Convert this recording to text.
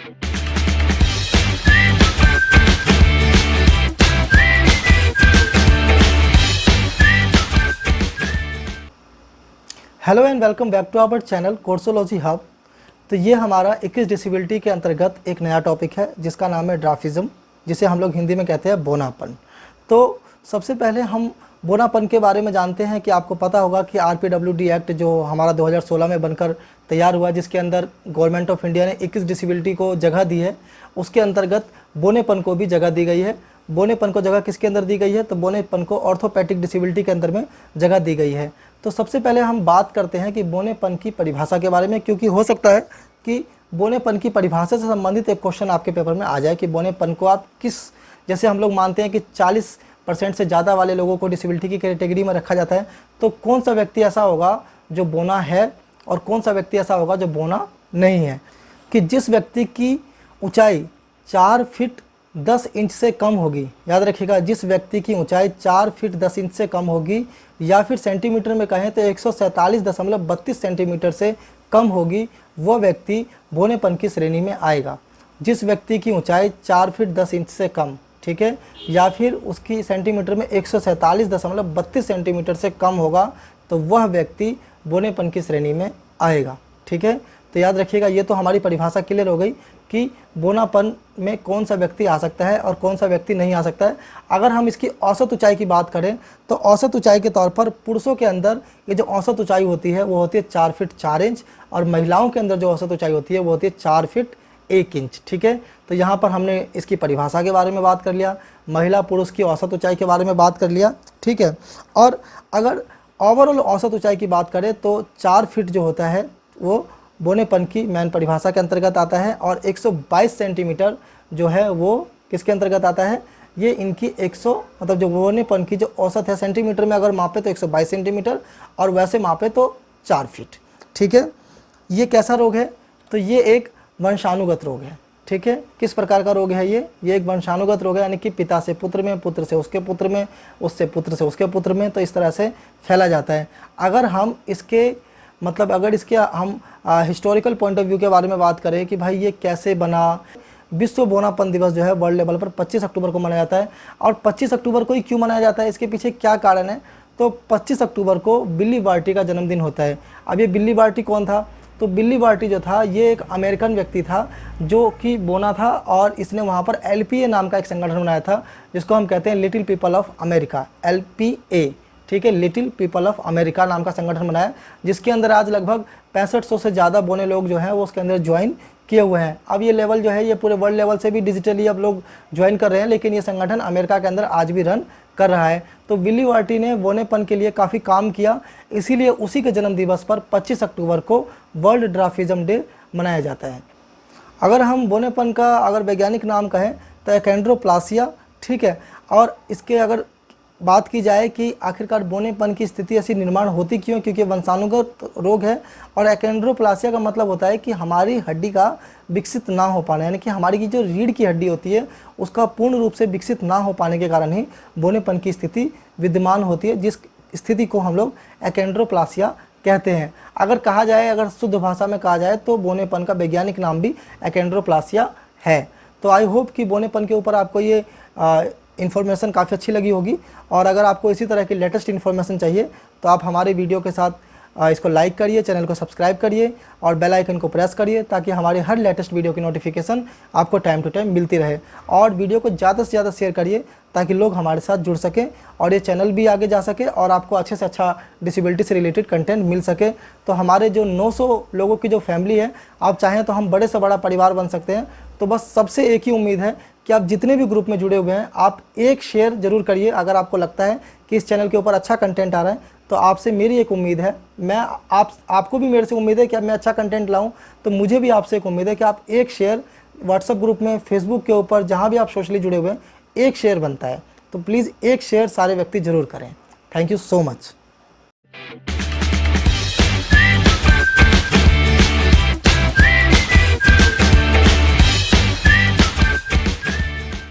Hello and welcome back to our channel Coursology hub. तो ये हमारा 21 डिसेबिलिटी के अंतर्गत एक नया टॉपिक है जिसका नाम है ड्राफिज़म, जिसे हम लोग हिंदी में कहते हैं बोनापन। तो सबसे पहले हम बोनापन के बारे में जानते हैं कि आपको पता होगा कि RPWD एक्ट जो हमारा 2016 में बनकर तैयार हुआ, जिसके अंदर गवर्नमेंट ऑफ इंडिया ने 21 डिसेबिलिटी को जगह दी है, उसके अंतर्गत बोनेपन को भी जगह दी गई है। बोनेपन को जगह किसके अंदर दी गई है? तो बोनेपन को ऑर्थोपेडिक डिसेबिलिटी के अंदर में जगह दी गई है। तो सबसे पहले हम बात करते हैं कि बोनेपन की परिभाषा के बारे में, क्योंकि हो सकता है कि बोनेपन की परिभाषा से संबंधित एक क्वेश्चन आपके पेपर में आ जाए कि बोनेपन को आप किस, जैसे हम लोग मानते हैं कि 40% से ज़्यादा वाले लोगों को डिसेबिलिटी की कैटेगरी में रखा जाता है, तो कौन सा व्यक्ति ऐसा होगा जो बोना है और कौन सा व्यक्ति ऐसा होगा जो बोना नहीं है। कि जिस व्यक्ति की ऊंचाई 4 फीट 10 इंच से कम होगी, याद रखिएगा, जिस व्यक्ति की ऊंचाई 4 फीट 10 इंच से कम होगी, या फिर सेंटीमीटर में कहें तो 147.32 सेंटीमीटर से कम होगी, वह व्यक्ति बोनेपन की श्रेणी में आएगा। जिस व्यक्ति की ऊंचाई 4 फीट 10 इंच से कम, ठीक है, या फिर उसकी सेंटीमीटर में 147.32 सेंटीमीटर से कम होगा, तो वह व्यक्ति बोनेपन की श्रेणी में आएगा। ठीक है, तो याद रखिएगा, ये तो हमारी परिभाषा क्लियर हो गई कि बोनापन में कौन सा व्यक्ति आ सकता है और कौन सा व्यक्ति नहीं आ सकता है। अगर हम इसकी औसत ऊंचाई की बात करें तो औसत ऊंचाई के तौर पर पुरुषों के अंदर ये जो औसत ऊंचाई होती है वो होती है 4 फीट 4 इंच, और महिलाओं के अंदर जो औसत ऊंचाई होती है वो होती है 4 फीट 1 इंच। ठीक है, तो यहाँ पर हमने इसकी परिभाषा के बारे में बात कर लिया, महिला पुरुष की औसत ऊंचाई के बारे में बात कर लिया। ठीक है, और अगर ओवरऑल औसत ऊंचाई की बात करें तो 4 फीट जो होता है वो बोनेपन की मैन परिभाषा के अंतर्गत आता है, और 122 सेंटीमीटर जो है वो किसके अंतर्गत आता है? ये इनकी 100 मतलब जो बोनेपन की जो औसत है, सेंटीमीटर में अगर मापे तो 122 सेंटीमीटर और वैसे मापे तो 4 फीट। ठीक है, ये कैसा रोग है? तो ये एक वंशानुगत रोग है। ठीक है, किस प्रकार का रोग है ये एक वंशानुगत रोग है, यानी कि पिता से पुत्र में, पुत्र से उसके पुत्र में, उससे पुत्र से उसके पुत्र में, तो इस तरह से फैला जाता है। अगर हम इसके मतलब अगर इसके हम हिस्टोरिकल पॉइंट ऑफ व्यू के बारे में बात करें कि भाई ये कैसे बना, विश्व बोनापन दिवस जो है वर्ल्ड लेवल पर 25 अक्टूबर को मनाया जाता है। और 25 अक्टूबर को ही क्यों मनाया जाता है, इसके पीछे क्या कारण है? तो 25 अक्टूबर को बिली बार्टी का जन्मदिन होता है। अब ये बिली बार्टी कौन था? तो बिली बार्टी जो था ये एक अमेरिकन व्यक्ति था जो कि बोना था, और इसने वहाँ पर LPA नाम का एक संगठन बनाया था जिसको हम कहते हैं little people of America, LPA। ठीक है, लिटिल पीपल ऑफ अमेरिका नाम का संगठन बनाया, जिसके अंदर आज लगभग 6500 से ज़्यादा बोने लोग जो हैं वो उसके अंदर ज्वाइन किए हुए हैं। अब ये लेवल जो है ये पूरे वर्ल्ड लेवल से भी डिजिटली अब लोग ज्वाइन कर रहे हैं, लेकिन ये संगठन अमेरिका के अंदर आज भी रन कर रहा है। तो बिली बार्टी ने बोनेपन के लिए काफ़ी काम किया, इसीलिए उसी के जन्म दिवस पर 25 अक्टूबर को वर्ल्ड ड्राफिज़म डे मनाया जाता है। अगर हम बोनेपन का अगर वैज्ञानिक नाम कहें तो एकेंड्रोप्लासिया। ठीक है, और इसके अगर बात की जाए कि आखिरकार बोनेपन की स्थिति ऐसी निर्माण होती क्यों, क्योंकि वंशानुगत रोग है, और एकेंड्रोप्लासिया का मतलब होता है कि हमारी हड्डी का विकसित ना हो पाना, यानी कि हमारी की जो रीढ़ की हड्डी होती है उसका पूर्ण रूप से विकसित ना हो पाने के कारण ही बोनेपन की स्थिति विद्यमान होती है, जिस स्थिति को हम लोग एकेंड्रोप्लासिया कहते हैं। अगर कहा जाए, अगर शुद्ध भाषा में कहा जाए तो बोनेपन का वैज्ञानिक नाम भी एकेंड्रोप्लासिया है। तो आई होप कि बोनेपन के ऊपर आपको ये इन्फॉर्मेशन काफ़ी अच्छी लगी होगी, और अगर आपको इसी तरह की लेटेस्ट इन्फॉर्मेशन चाहिए तो आप हमारे वीडियो के साथ इसको लाइक करिए, चैनल को सब्सक्राइब करिए और बेल आइकन को प्रेस करिए, ताकि हमारे हर लेटेस्ट वीडियो की नोटिफिकेशन आपको टाइम टू टाइम मिलती रहे। और वीडियो को ज़्यादा से ज़्यादा शेयर करिए ताकि लोग हमारे साथ जुड़ सकें और ये चैनल भी आगे जा सके और आपको अच्छे से अच्छा डिसेबिलिटी से रिलेटेड कंटेंट मिल सके। तो हमारे जो 900 लोगों की जो फैमिली है, आप चाहें तो हम बड़े से बड़ा परिवार बन सकते हैं। तो बस सबसे एक ही उम्मीद है कि आप जितने भी ग्रुप में जुड़े हुए हैं, आप एक शेयर ज़रूर करिए। अगर आपको लगता है कि इस चैनल के ऊपर अच्छा कंटेंट आ रहा है तो आपसे मेरी एक उम्मीद है, आपको भी मेरे से उम्मीद है कि अब मैं अच्छा कंटेंट लाऊं, तो मुझे भी आपसे एक उम्मीद है कि आप एक शेयर व्हाट्सएप ग्रुप में, फेसबुक के ऊपर, जहां भी आप सोशली जुड़े हुए हैं, एक शेयर बनता है, तो प्लीज़ एक शेयर सारे व्यक्ति ज़रूर करें। Thank you so much.